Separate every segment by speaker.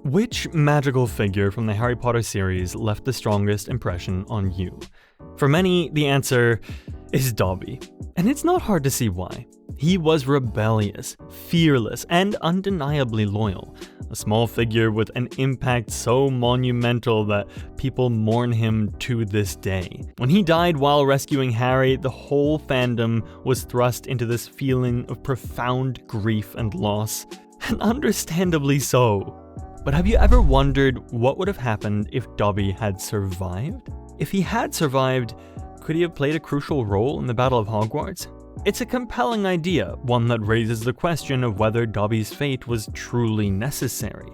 Speaker 1: Which magical figure from the Harry Potter series left the strongest impression on you? For many, the answer is Dobby. And it's not hard to see why. He was rebellious, fearless, and undeniably loyal. A small figure with an impact so monumental that people mourn him to this day. When he died while rescuing Harry, the whole fandom was thrust into this feeling of profound grief and loss. And understandably so. But have you ever wondered what would have happened if Dobby had survived? If he had survived, could he have played a crucial role in the Battle of Hogwarts? It's a compelling idea, one that raises the question of whether Dobby's fate was truly necessary.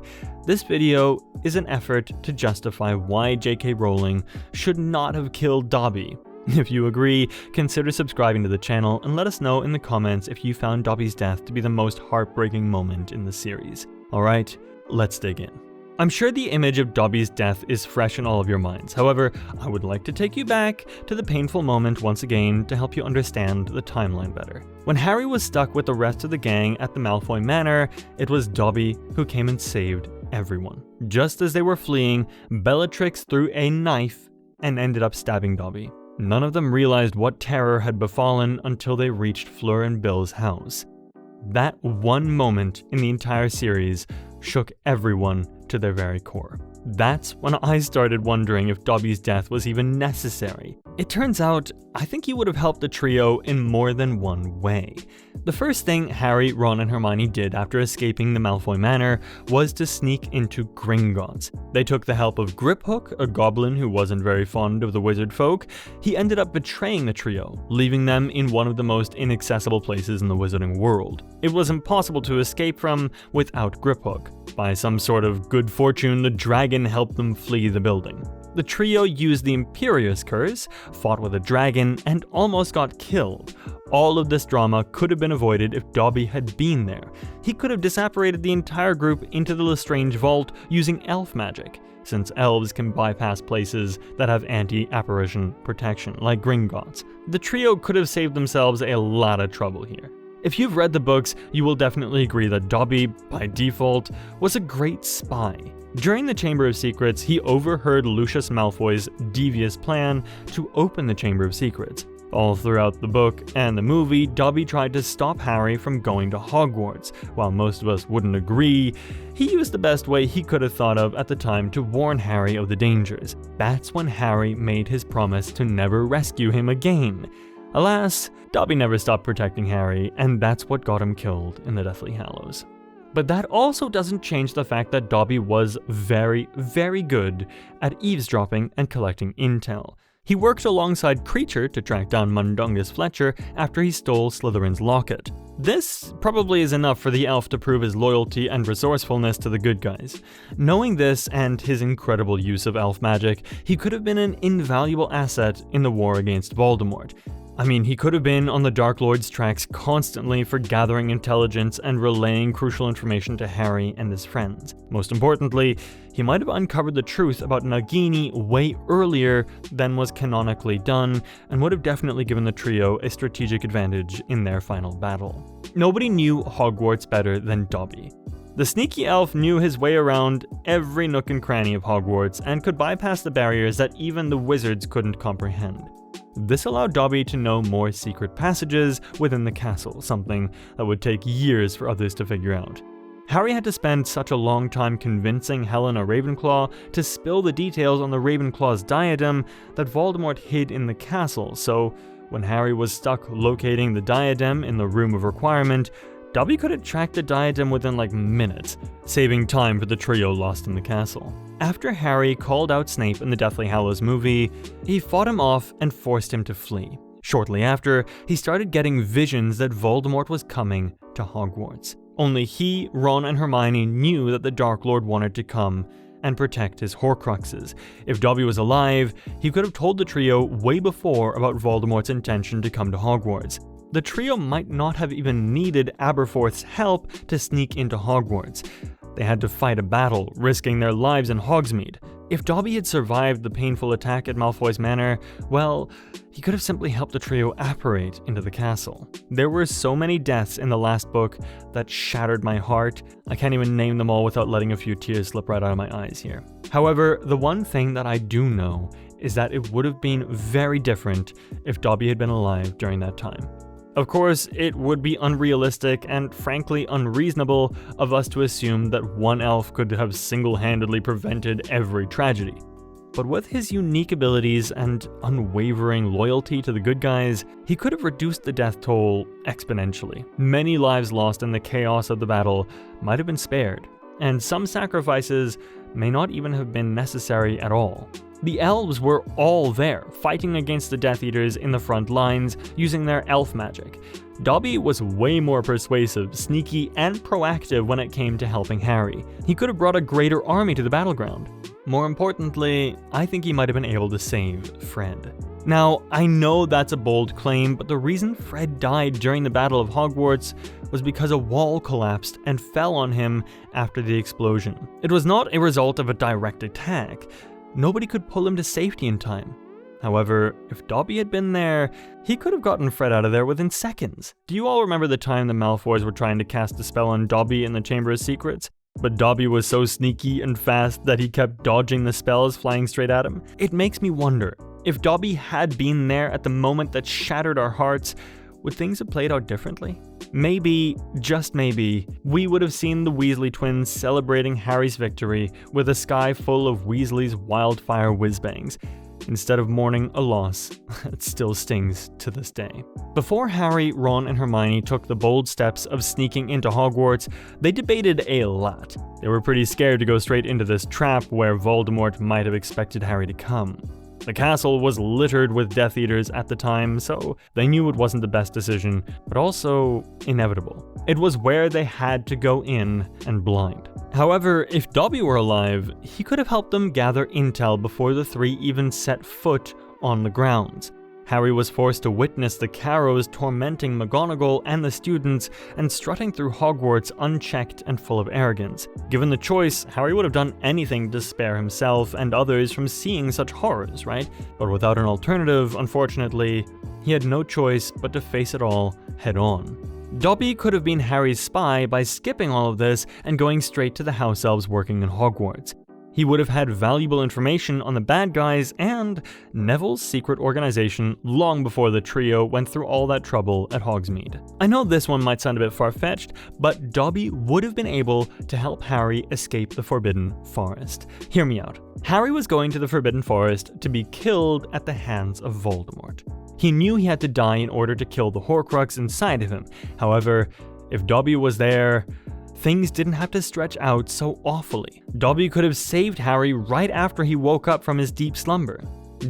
Speaker 1: This video is an effort to justify why J.K. Rowling should not have killed Dobby. If you agree, consider subscribing to the channel and let us know in the comments if you found Dobby's death to be the most heartbreaking moment in the series. Alright, let's dig in. I'm sure the image of Dobby's death is fresh in all of your minds. However, I would like to take you back to the painful moment once again to help you understand the timeline better. When Harry was stuck with the rest of the gang at the Malfoy Manor, it was Dobby who came and saved everyone. Just as they were fleeing, Bellatrix threw a knife and ended up stabbing Dobby. None of them realized what terror had befallen until they reached Fleur and Bill's house. That one moment in the entire series shook everyone to their very core. That's when I started wondering if Dobby's death was even necessary. It turns out, I think he would have helped the trio in more than one way. The first thing Harry, Ron, and Hermione did after escaping the Malfoy Manor was to sneak into Gringotts. They took the help of Griphook, a goblin who wasn't very fond of the wizard folk. He ended up betraying the trio, leaving them in one of the most inaccessible places in the wizarding world. It was impossible to escape from without Griphook. By some sort of good fortune, the dragon helped them flee the building. The trio used the Imperius Curse, fought with a dragon, and almost got killed. All of this drama could have been avoided if Dobby had been there. He could have disapparated the entire group into the Lestrange Vault using elf magic, since elves can bypass places that have anti-apparition protection, like Gringotts. The trio could have saved themselves a lot of trouble here. If you've read the books, you will definitely agree that Dobby, by default, was a great spy. During the Chamber of Secrets, he overheard Lucius Malfoy's devious plan to open the Chamber of Secrets. All throughout the book and the movie, Dobby tried to stop Harry from going to Hogwarts. While most of us wouldn't agree, he used the best way he could have thought of at the time to warn Harry of the dangers. That's when Harry made his promise to never rescue him again. Alas, Dobby never stopped protecting Harry, and that's what got him killed in the Deathly Hallows. But that also doesn't change the fact that Dobby was very, very good at eavesdropping and collecting intel. He worked alongside Kreacher to track down Mundungus Fletcher after he stole Slytherin's locket. This probably is enough for the elf to prove his loyalty and resourcefulness to the good guys. Knowing this and his incredible use of elf magic, he could have been an invaluable asset in the war against Voldemort. I mean, he could have been on the Dark Lord's tracks constantly for gathering intelligence and relaying crucial information to Harry and his friends. Most importantly, he might have uncovered the truth about Nagini way earlier than was canonically done, and would have definitely given the trio a strategic advantage in their final battle. Nobody knew Hogwarts better than Dobby. The sneaky elf knew his way around every nook and cranny of Hogwarts and could bypass the barriers that even the wizards couldn't comprehend. This allowed Dobby to know more secret passages within the castle, something that would take years for others to figure out. Harry had to spend such a long time convincing Helena Ravenclaw to spill the details on the Ravenclaw's diadem that Voldemort hid in the castle, so when Harry was stuck locating the diadem in the Room of Requirement, Dobby could have tracked the diadem within minutes, saving time for the trio lost in the castle. After Harry called out Snape in the Deathly Hallows movie, he fought him off and forced him to flee. Shortly after, he started getting visions that Voldemort was coming to Hogwarts. Only he, Ron, and Hermione knew that the Dark Lord wanted to come and protect his Horcruxes. If Dobby was alive, he could have told the trio way before about Voldemort's intention to come to Hogwarts. the trio might not have even needed Aberforth's help to sneak into Hogwarts. They had to fight a battle, risking their lives in Hogsmeade. If Dobby had survived the painful attack at Malfoy's Manor, well, he could have simply helped the trio apparate into the castle. There were so many deaths in the last book that shattered my heart. I can't even name them all without letting a few tears slip right out of my eyes here. However, the one thing that I do know is that it would have been very different if Dobby had been alive during that time. Of course, it would be unrealistic and frankly unreasonable of us to assume that one elf could have single-handedly prevented every tragedy. But with his unique abilities and unwavering loyalty to the good guys, he could have reduced the death toll exponentially. Many lives lost in the chaos of the battle might have been spared, and some sacrifices may not even have been necessary at all. The elves were all there, fighting against the Death Eaters in the front lines, using their elf magic. Dobby was way more persuasive, sneaky, and proactive when it came to helping Harry. He could have brought a greater army to the battleground. More importantly, I think he might have been able to save Fred. Now, I know that's a bold claim, but the reason Fred died during the Battle of Hogwarts was because a wall collapsed and fell on him after the explosion. It was not a result of a direct attack. Nobody could pull him to safety in time. However, if Dobby had been there, he could have gotten Fred out of there within seconds. Do you all remember the time the Malfoys were trying to cast a spell on Dobby in the Chamber of Secrets? But Dobby was so sneaky and fast that he kept dodging the spells flying straight at him. It makes me wonder, if Dobby had been there at the moment that shattered our hearts, would things have played out differently? Maybe, just maybe, we would have seen the Weasley twins celebrating Harry's victory with a sky full of Weasley's wildfire whiz-bangs, instead of mourning a loss that still stings to this day. Before Harry, Ron, and Hermione took the bold steps of sneaking into Hogwarts, they debated a lot. They were pretty scared to go straight into this trap where Voldemort might have expected Harry to come. The castle was littered with Death Eaters at the time, so they knew it wasn't the best decision, but also inevitable. It was where they had to go in and blind. However, if Dobby were alive, he could have helped them gather intel before the three even set foot on the grounds. Harry was forced to witness the Carrows tormenting McGonagall and the students and strutting through Hogwarts unchecked and full of arrogance. Given the choice, Harry would have done anything to spare himself and others from seeing such horrors, right? But without an alternative, unfortunately, he had no choice but to face it all head on. Dobby could have been Harry's spy by skipping all of this and going straight to the house-elves working in Hogwarts. He would have had valuable information on the bad guys and Neville's secret organization long before the trio went through all that trouble at Hogsmeade. I know this one might sound a bit far-fetched, but Dobby would have been able to help Harry escape the Forbidden Forest. Hear me out. Harry was going to the Forbidden Forest to be killed at the hands of Voldemort. He knew he had to die in order to kill the Horcrux inside of him. However, if Dobby was there, things didn't have to stretch out so awfully. Dobby could have saved Harry right after he woke up from his deep slumber.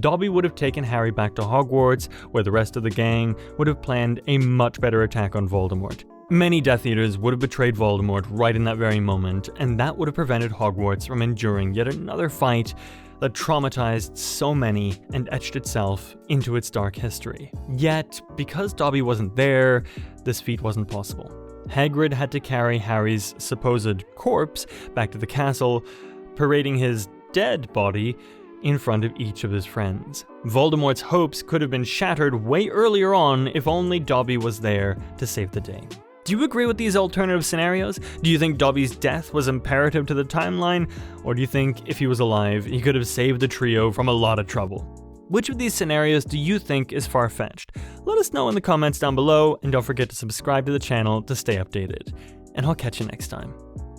Speaker 1: Dobby would have taken Harry back to Hogwarts, where the rest of the gang would have planned a much better attack on Voldemort. Many Death Eaters would have betrayed Voldemort right in that very moment, and that would have prevented Hogwarts from enduring yet another fight that traumatized so many and etched itself into its dark history. Yet, because Dobby wasn't there, this feat wasn't possible. Hagrid had to carry Harry's supposed corpse back to the castle, parading his dead body in front of each of his friends. Voldemort's hopes could have been shattered way earlier on if only Dobby was there to save the day. Do you agree with these alternative scenarios? Do you think Dobby's death was imperative to the timeline? Or do you think if he was alive, he could have saved the trio from a lot of trouble? Which of these scenarios do you think is far-fetched? Let us know in the comments down below, and don't forget to subscribe to the channel to stay updated. And I'll catch you next time.